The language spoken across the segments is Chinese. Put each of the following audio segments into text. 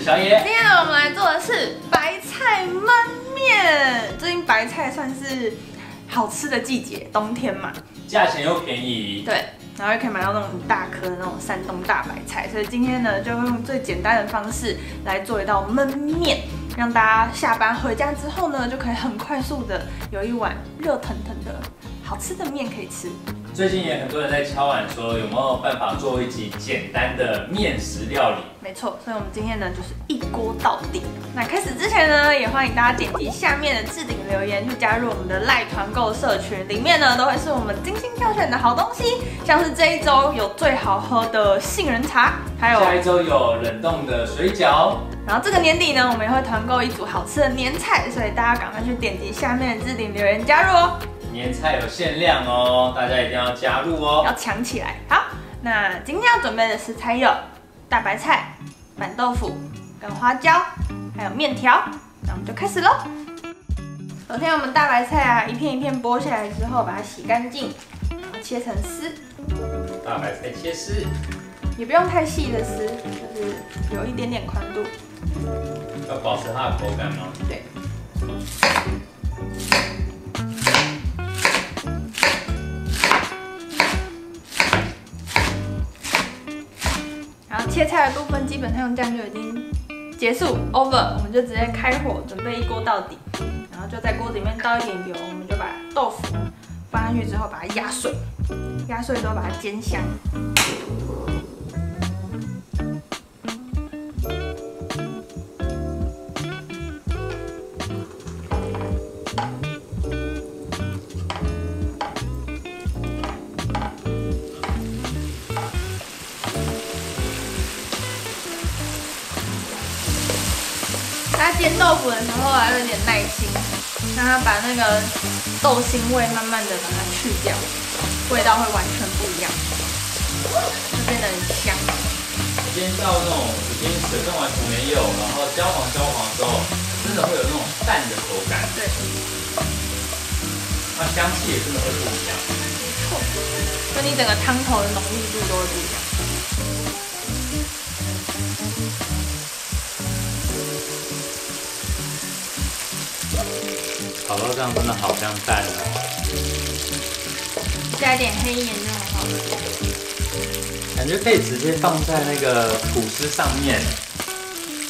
是小野。今天呢，我们来做的是白菜焖面。最近白菜算是好吃的季节，冬天嘛，价钱又便宜。对，然后又可以买到那种很大颗的那种山东大白菜，所以今天呢，就用最简单的方式来做一道焖面，让大家下班回家之后呢，就可以很快速的有一碗热腾腾的好吃的面可以吃。最近也很多人在敲碗说，有没有办法做一集简单的面食料理？没错，所以我们今天呢就是一锅到底。那开始之前呢，也欢迎大家点击下面的置顶留言去加入我们的赖团购社群，里面呢都会是我们精心挑选的好东西，像是这一周有最好喝的杏仁茶，还有下一周有冷冻的水饺。然后这个年底呢，我们也会团购一组好吃的年菜，所以大家赶快去点击下面的置顶留言加入哦。年菜有限量哦，大家一定要加入哦，要抢起来。好，那今天要准备的食材有大白菜、板豆腐、跟花椒，还有面条。那我们就开始喽。首先，我们大白菜啊，一片一片剥下来之后，把它洗干净，然后切成丝。大白菜切丝，也不用太细的丝，就是有一点点宽度。要保持它的口感吗？对。然后切菜的部分基本上这样就已经结束 over， 我们就直接开火准备一锅到底，然后就在锅子里面倒一点油，我们就把豆腐放上去之后把它压碎，压碎之后把它煎香。大家煎豆腐的时候啊，要有点耐心，让它把那个豆腥味慢慢的把它去掉，味道会完全不一样，就变得很香。煎到那种已经水分完全没有，然后焦黄之后，真的会有那种淡的口感。对，它香气也真的会不一样。没错，就你整个汤头的浓郁度都会不一样。炒到这样真的好像蛋哦，加一点黑盐就很好吃，感觉可以直接放在那个吐司上面，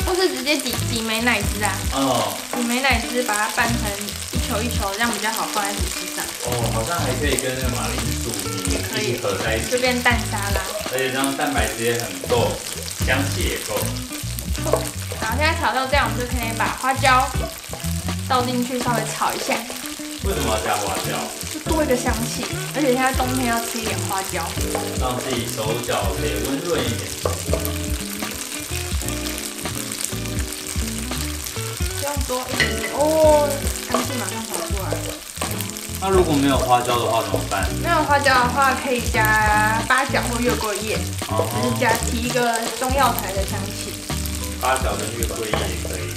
或是直接挤美乃滋啊。哦，挤美乃滋把它拌成一球一球，这样比较好放在吐司上。哦，好像还可以跟那个马铃薯泥一起合在一起，就变蛋沙拉，而且这样蛋白质也很够，香气也够。好，现在炒到这样，我们就可以把花椒倒进去，稍微炒一下，为什么要加花椒？就多一个香气。而且现在冬天要吃一点花椒，让自己手脚可以温润一点。不用多一点点哦，香气马上跑出来了。那如果没有花椒的话怎么办？没有花椒的话，可以加八角或月桂叶，就是提一个中药材的香气。八角跟月桂叶也可以，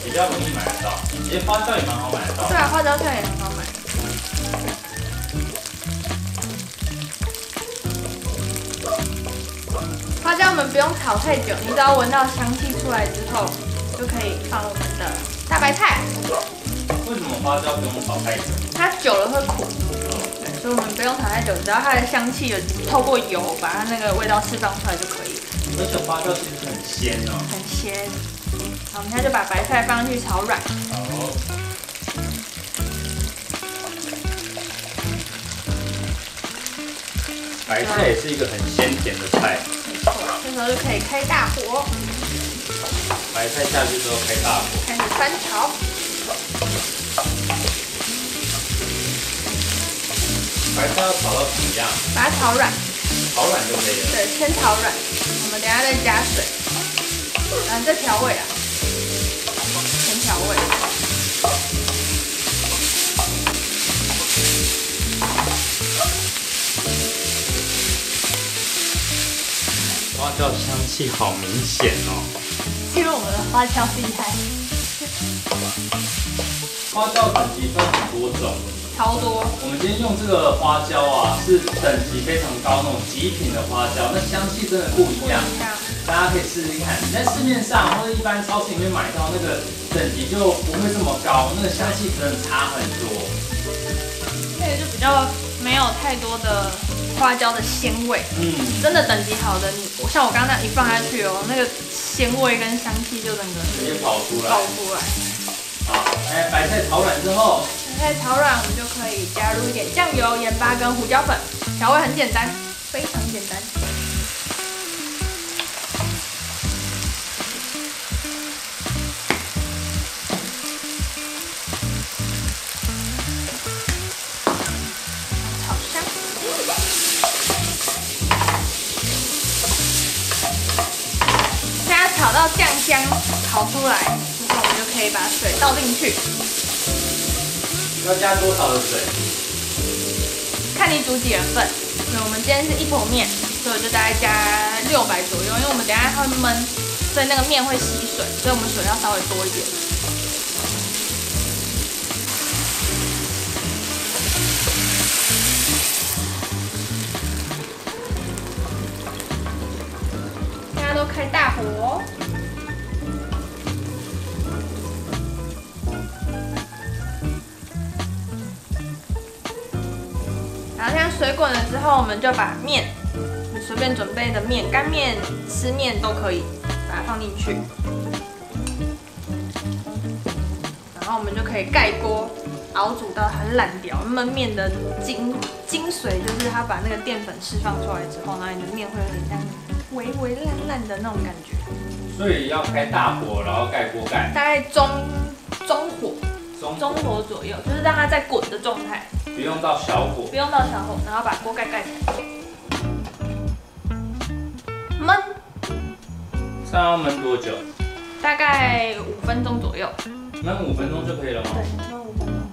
比较容易买得到。其实花椒也蛮好买得到。对啊，花椒菜也很好买。花椒我们不用炒太久，你只要闻到香气出来之后，就可以放我们的大白菜。为什么花椒不用炒太久？它久了会苦，对，所以我们不用炒太久，只要它的香气有透过油把它那个味道释放出来就可以了。而且花椒其实很鲜哦，很鲜。好，我们现在就把白菜放上去炒软。好。白菜也是一个很鲜甜的菜。没错，这时候就可以开大火。白菜下去之后开大火，开始翻炒。白菜要炒到怎么样？把它炒软。炒软就可以了。对，先炒软，我们等一下再加水，然后再调味啊，先调味。花椒香气好明显哦，是因为我们的花椒厉害。花椒等级分很多种，超多。我们今天用这个花椒啊，是等级非常高那种极品的花椒，那香气真的不一样。大家可以试试看。你在市面上或者一般超市里面买到那个等级就不会这么高，那个香气真的差很多。这个就比较没有太多的花椒的鲜味。真的等级好的，像我刚刚那样一放下去哦，那个鲜味跟香气就整个直接跑出来。好，白菜炒软之后，白菜炒软，我们就可以加入一点酱油、盐巴跟胡椒粉，调味很简单，非常简单。炒香，现在炒到酱香跑出来，然后我们就可以把水倒进去。要加多少的水？看你煮几人份。所以我们今天是1坨面，所以我就大概加600左右，因为我们等一下会焖，所以那个面会吸水，所以我们水要稍微多一点。大家都开大火哦。然后这样水滚了之后，我们就把面，你随便准备的面，干面、湿面都可以，把它放进去。然后我们就可以盖锅，熬煮到它烂掉。焖面的精髓就是它把那个淀粉释放出来之后，然后你的面会有点像微微烂烂的那种感觉。所以要开大火，然后盖锅盖，大概中火左右，就是让它在滚的状态。不用到小火，不用到小火，然后把锅盖盖起来，焖。这样要焖多久？大概5分钟左右。焖5分钟就可以了吗？对，焖5分钟。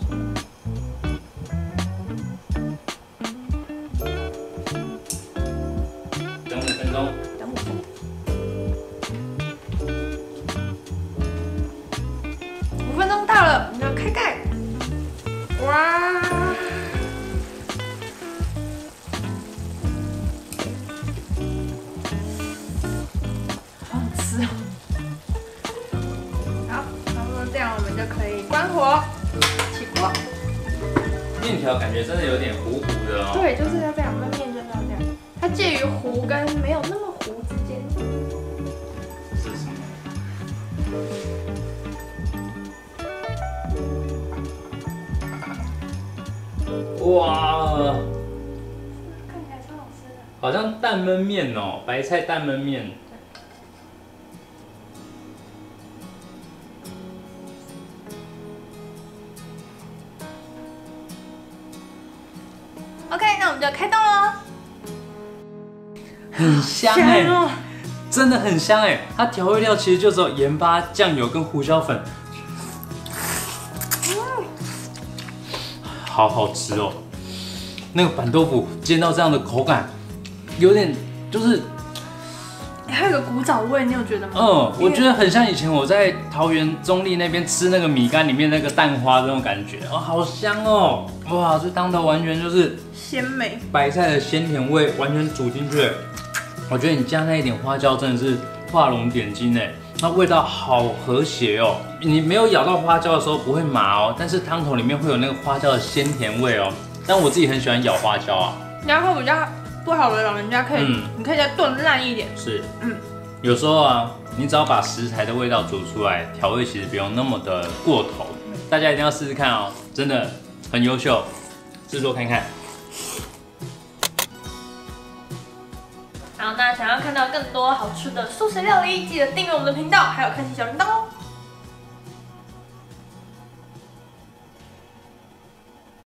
等5分钟。等5分钟。5分钟到了，我们就开盖。哇！好好吃哦。好，差不多这样，我们就可以关火，起锅。面条感觉真的有点糊糊的哦。对，就是要这样，焖面就是要这样，它介于糊跟没有那么糊之间。是什么？哇，看起来超好吃的。好像蛋焖面哦，白菜蛋焖面。OK， 那我们就开动喽。很香哎，真的很香哎！它调味料其实就只有盐巴、酱油跟胡椒粉。好好吃哦！那个板豆腐煎到这样的口感，有点就是还有个古早味，你有觉得吗？我觉得很像以前我在桃园中立那边吃那个米干里面那个蛋花这种感觉哦，好香哦！哇，这汤头完全就是鲜美，白菜的鲜甜味完全煮进去。我觉得你加那一点花椒真的是画龙点睛哎，那味道好和谐哦。你没有咬到花椒的时候不会麻哦，但是汤头里面会有那个花椒的鲜甜味哦。但我自己很喜欢咬花椒啊。然后比较不好的老人家可以，你可以再炖烂一点。是，有时候啊，你只要把食材的味道煮出来，调味其实不用那么的过头。大家一定要试试看哦，真的很优秀，制作看看。好，那想要看到更多好吃的素食料理，记得订阅我们的频道，还有开启小铃铛哦。